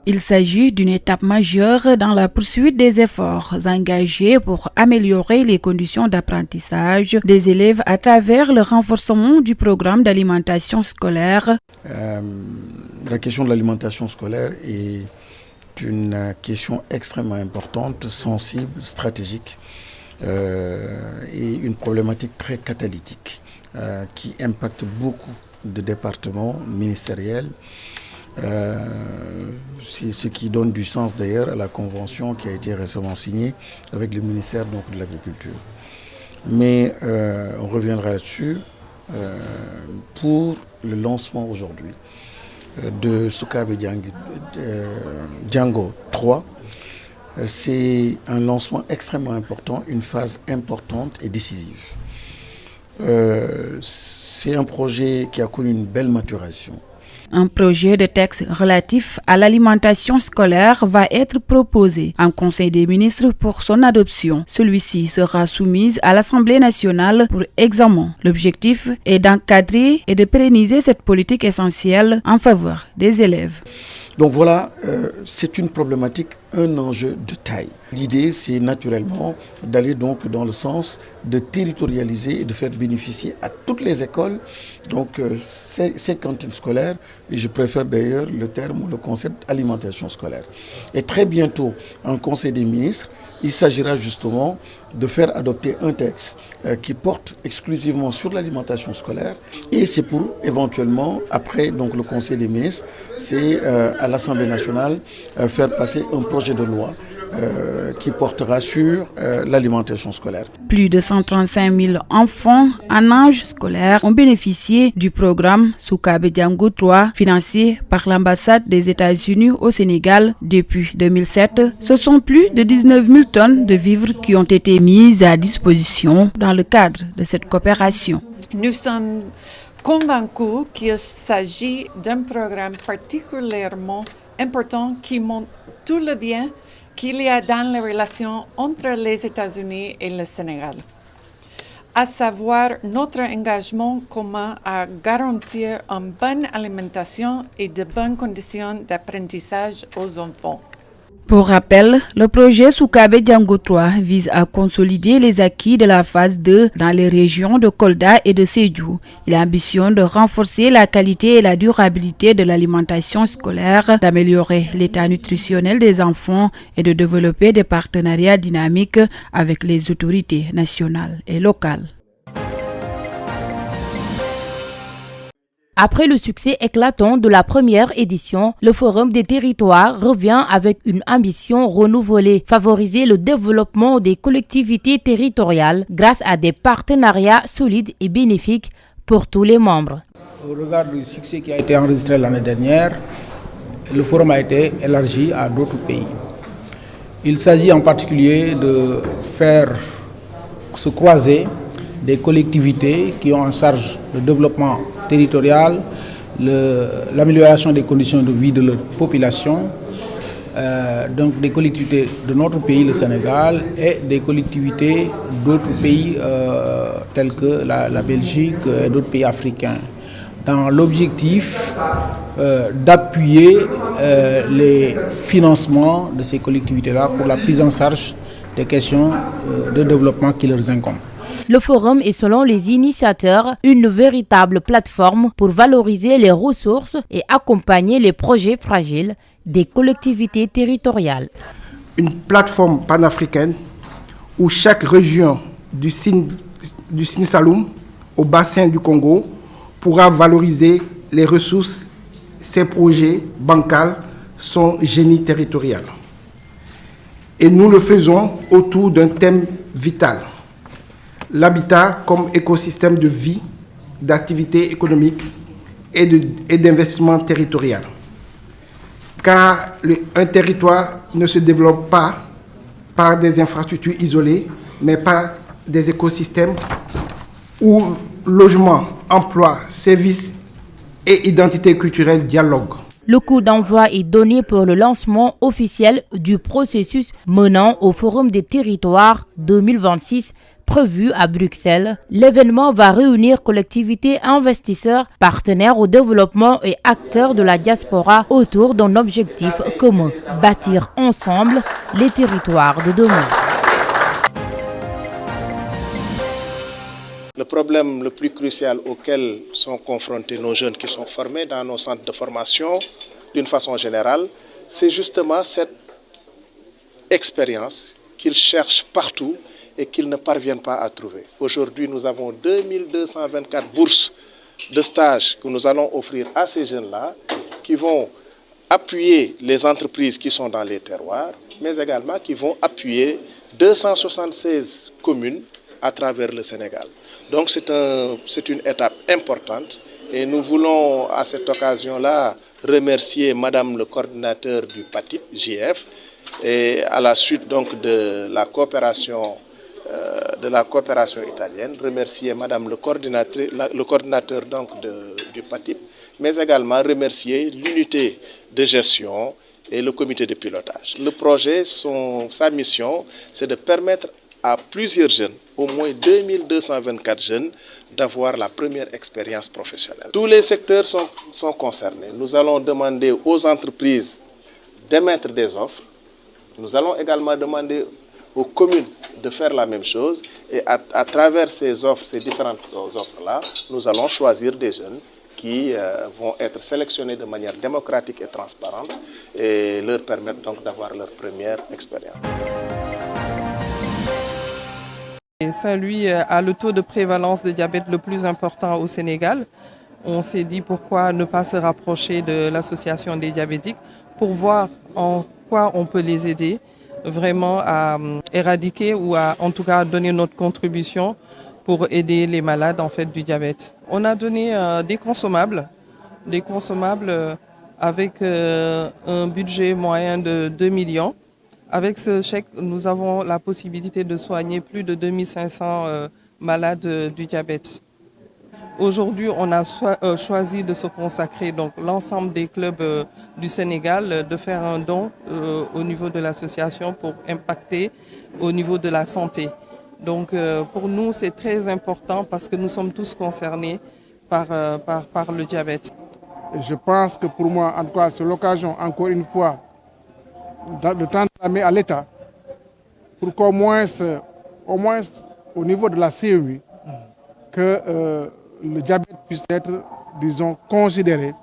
Il s'agit d'une étape majeure dans la poursuite des efforts engagés pour améliorer les conditions d'apprentissage des élèves à travers le renforcement du programme d'alimentation scolaire. La question de l'alimentation scolaire est une question extrêmement importante, sensible, stratégique et une problématique très catalytique qui impacte beaucoup de départements ministériels. C'est ce qui donne du sens d'ailleurs à la convention qui a été récemment signée avec le ministère donc, de l'Agriculture. Mais on reviendra là-dessus pour le lancement aujourd'hui de Soukabe Django 3. C'est un lancement extrêmement important, une phase importante et décisive. C'est un projet qui a connu une belle maturation. Un projet de texte relatif à l'alimentation scolaire va être proposé en Conseil des ministres pour son adoption. Celui-ci sera soumis à l'Assemblée nationale pour examen. L'objectif est d'encadrer et de pérenniser cette politique essentielle en faveur des élèves. Donc voilà, c'est une problématique, un enjeu de taille. L'idée, c'est naturellement d'aller donc dans le sens de territorialiser et de faire bénéficier à toutes les écoles donc ces cantines scolaires, et je préfère d'ailleurs le terme ou le concept alimentation scolaire. Et très bientôt, en Conseil des ministres, il s'agira justement de faire adopter un texte qui porte exclusivement sur l'alimentation scolaire, et c'est pour éventuellement, après donc, le Conseil des ministres, c'est à l'Assemblée nationale faire passer un projet de loi qui portera sur l'alimentation scolaire. Plus de 135 000 enfants en âge scolaire ont bénéficié du programme Soukabe Django 3 financé par l'ambassade des États-Unis au Sénégal depuis 2007. Ce sont plus de 19 000 tonnes de vivres qui ont été mises à disposition dans le cadre de cette coopération. Nous sommes convaincus qu'il s'agit d'un programme particulièrement important qui montre tout le bien qu'il y a dans les relations entre les États-Unis et le Sénégal, à savoir notre engagement commun à garantir une bonne alimentation et de bonnes conditions d'apprentissage aux enfants. Pour rappel, le projet Soukabe Django 3 vise à consolider les acquis de la phase 2 dans les régions de Kolda et de Sédhiou. Il ambitionne de renforcer la qualité et la durabilité de l'alimentation scolaire, d'améliorer l'état nutritionnel des enfants et de développer des partenariats dynamiques avec les autorités nationales et locales. Après le succès éclatant de la première édition, le Forum des territoires revient avec une ambition renouvelée, favoriser le développement des collectivités territoriales grâce à des partenariats solides et bénéfiques pour tous les membres. Au regard du succès qui a été enregistré l'année dernière, le Forum a été élargi à d'autres pays. Il s'agit en particulier de faire se croiser des collectivités qui ont en charge le développement territorial, l'amélioration des conditions de vie de leur population, donc des collectivités de notre pays, le Sénégal, et des collectivités d'autres pays tels que la Belgique et d'autres pays africains, dans l'objectif d'appuyer les financements de ces collectivités-là pour la prise en charge des questions de développement qui leur incombent. Le forum est, selon les initiateurs, une véritable plateforme pour valoriser les ressources et accompagner les projets fragiles des collectivités territoriales. Une plateforme panafricaine où chaque région du Sine Saloum au bassin du Congo pourra valoriser les ressources, ses projets bancals, son génie territorial. Et nous le faisons autour d'un thème vital. L'habitat comme écosystème de vie, d'activité économique et d'investissement territorial. Car un territoire ne se développe pas par des infrastructures isolées, mais par des écosystèmes où logement, emploi, services et identité culturelle dialoguent. Le coup d'envoi est donné pour le lancement officiel du processus menant au Forum des territoires 2026 prévu à Bruxelles. L'événement va réunir collectivités, investisseurs, partenaires au développement et acteurs de la diaspora autour d'un objectif commun, bâtir ensemble les territoires de demain. Le problème le plus crucial auquel sont confrontés nos jeunes qui sont formés dans nos centres de formation, d'une façon générale, c'est justement cette expérience qu'ils cherchent partout et qu'ils ne parviennent pas à trouver. Aujourd'hui, nous avons 2224 bourses de stage que nous allons offrir à ces jeunes-là qui vont appuyer les entreprises qui sont dans les terroirs, mais également qui vont appuyer 276 communes à travers le Sénégal. Donc c'est une étape importante et nous voulons à cette occasion-là remercier Madame le coordinateur du PATIP, JF, et à la suite donc de la coopération italienne, remercier Madame le coordinateur donc du PATIP, mais également remercier l'unité de gestion et le comité de pilotage. Le projet, sa mission, c'est de permettre à plusieurs jeunes, au moins 2224 jeunes, d'avoir la première expérience professionnelle. Tous les secteurs sont concernés. Nous allons demander aux entreprises d'émettre des offres. Nous allons également demander aux communes de faire la même chose. Et à travers ces offres, ces différentes offres-là, nous allons choisir des jeunes qui vont être sélectionnés de manière démocratique et transparente et leur permettre donc d'avoir leur première expérience. Saint-Louis a le taux de prévalence de diabète le plus important au Sénégal. On s'est dit pourquoi ne pas se rapprocher de l'association des diabétiques pour voir en quoi on peut les aider vraiment à éradiquer ou à en tout cas donner notre contribution pour aider les malades en fait du diabète. On a donné des consommables avec un budget moyen de 2 millions. Avec ce chèque, nous avons la possibilité de soigner plus de 2500 malades du diabète. Aujourd'hui, on a choisi de se consacrer, donc l'ensemble des clubs du Sénégal, de faire un don au niveau de l'association pour impacter au niveau de la santé. Donc pour nous, c'est très important parce que nous sommes tous concernés par le diabète. Et je pense que pour moi, en tout cas, c'est l'occasion, encore une fois, de tendre la main à l'État pour qu'au moins au niveau de la CMU, que le diabète puisse être, disons, considéré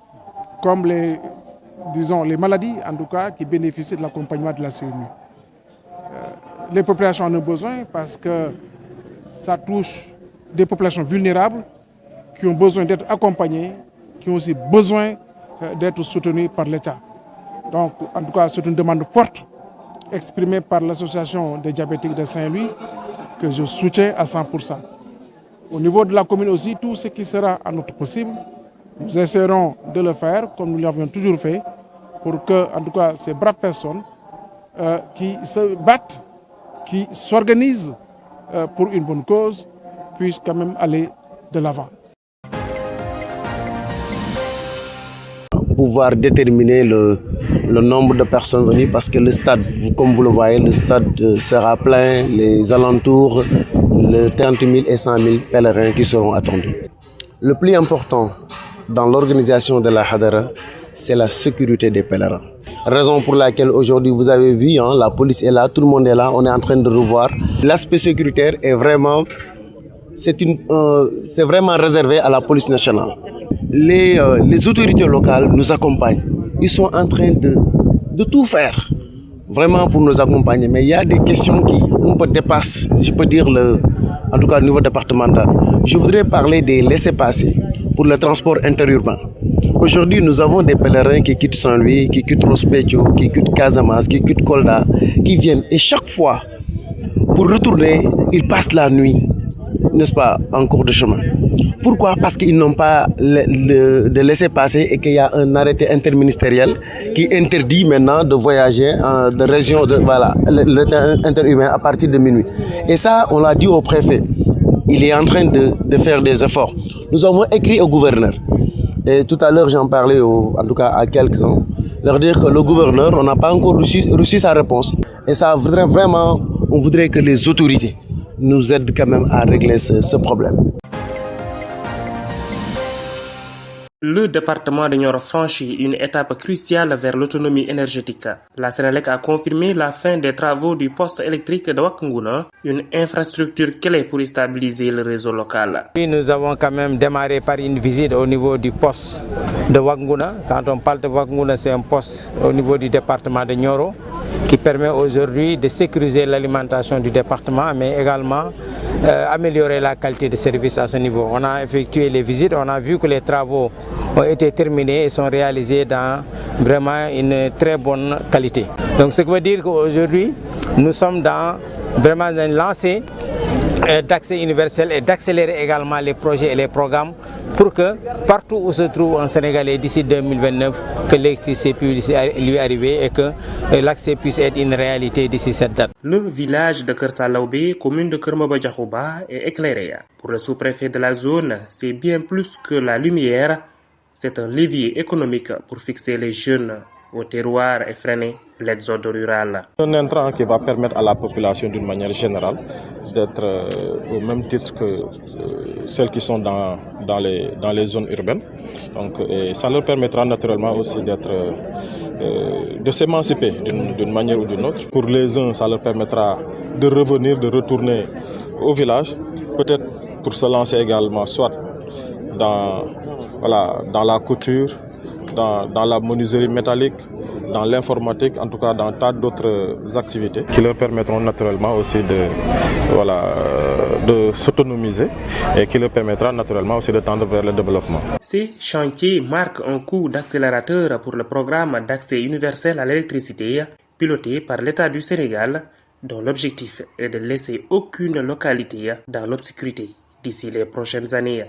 comme les maladies, en tout cas, qui bénéficient de l'accompagnement de la CMU. Les populations en ont besoin parce que ça touche des populations vulnérables qui ont besoin d'être accompagnées, qui ont aussi besoin d'être soutenues par l'État. Donc, en tout cas, c'est une demande forte exprimée par l'association des diabétiques de Saint-Louis que je soutiens à 100%. Au niveau de la commune aussi, tout ce qui sera à notre possible, nous essaierons de le faire comme nous l'avons toujours fait pour que, en tout cas, ces braves personnes qui se battent, qui s'organisent pour une bonne cause, puissent quand même aller de l'avant. Pouvoir déterminer le nombre de personnes venues parce que le stade, comme vous le voyez, le stade sera plein, les alentours, les 30 000 et 100 000 pèlerins qui seront attendus. Le plus important dans l'organisation de la Hadara, c'est la sécurité des pèlerins. Raison pour laquelle aujourd'hui vous avez vu, la police est là, tout le monde est là, on est en train de revoir. L'aspect sécuritaire est vraiment, c'est vraiment réservé à la police nationale. Les autorités locales nous accompagnent. Ils sont en train de tout faire vraiment pour nous accompagner. Mais il y a des questions qui un peu dépassent, je peux dire, en tout cas au niveau départemental. Je voudrais parler des laissez-passer pour le transport interurbain. Aujourd'hui, nous avons des pèlerins qui quittent Saint-Louis, qui quittent Rospetio, qui quittent Casamance, qui quittent Kolda, qui viennent. Et chaque fois, pour retourner, ils passent la nuit, n'est-ce pas, en cours de chemin. Pourquoi? Parce qu'ils n'ont pas de laisser-passer et qu'il y a un arrêté interministériel qui interdit maintenant de voyager de région, interhumain à partir de minuit. Et ça, on l'a dit au préfet. Il est en train de faire des efforts. Nous avons écrit au gouverneur. Et tout à l'heure, j'en parlais en tout cas à quelques-uns. Leur dire que le gouverneur, on n'a pas encore reçu sa réponse. Et ça voudrait vraiment, on voudrait que les autorités nous aide quand même à régler ce problème. Le département de Nioro franchit une étape cruciale vers l'autonomie énergétique. La Sénélec a confirmé la fin des travaux du poste électrique de Wakunguna, une infrastructure clé pour stabiliser le réseau local. Nous avons quand même démarré par une visite au niveau du poste de Wakunguna. Quand on parle de Wakunguna, c'est un poste au niveau du département de Nioro qui permet aujourd'hui de sécuriser l'alimentation du département, mais également améliorer la qualité de service à ce niveau. On a effectué les visites, on a vu que les travaux ont été terminés et sont réalisés dans vraiment une très bonne qualité. Donc ce qui veut dire qu'aujourd'hui, nous sommes dans vraiment une lancée d'accès universel et d'accélérer également les projets et les programmes pour que partout où se trouve un Sénégalais d'ici 2029, que l'électricité puisse lui arriver et que l'accès puisse être une réalité d'ici cette date. Le village de Kersalaoubé, commune de Kermaba-Diakhouba, est éclairé. Pour le sous-préfet de la zone, c'est bien plus que la lumière, c'est un levier économique pour fixer les jeunes au terroir et freiner l'exode rural. Un intrant qui va permettre à la population d'une manière générale d'être au même titre que celles qui sont dans les zones urbaines. Donc, et ça leur permettra naturellement aussi de s'émanciper d'une manière ou d'une autre. Pour les uns, ça leur permettra de revenir, de retourner au village, peut-être pour se lancer également soit dans la couture, dans la menuiserie métallique, dans l'informatique, en tout cas dans tas d'autres activités qui leur permettront naturellement aussi de s'autonomiser et qui leur permettra naturellement aussi de tendre vers le développement. Ces chantiers marquent un coup d'accélérateur pour le programme d'accès universel à l'électricité piloté par l'État du Sénégal, dont l'objectif est de laisser aucune localité dans l'obscurité d'ici les prochaines années.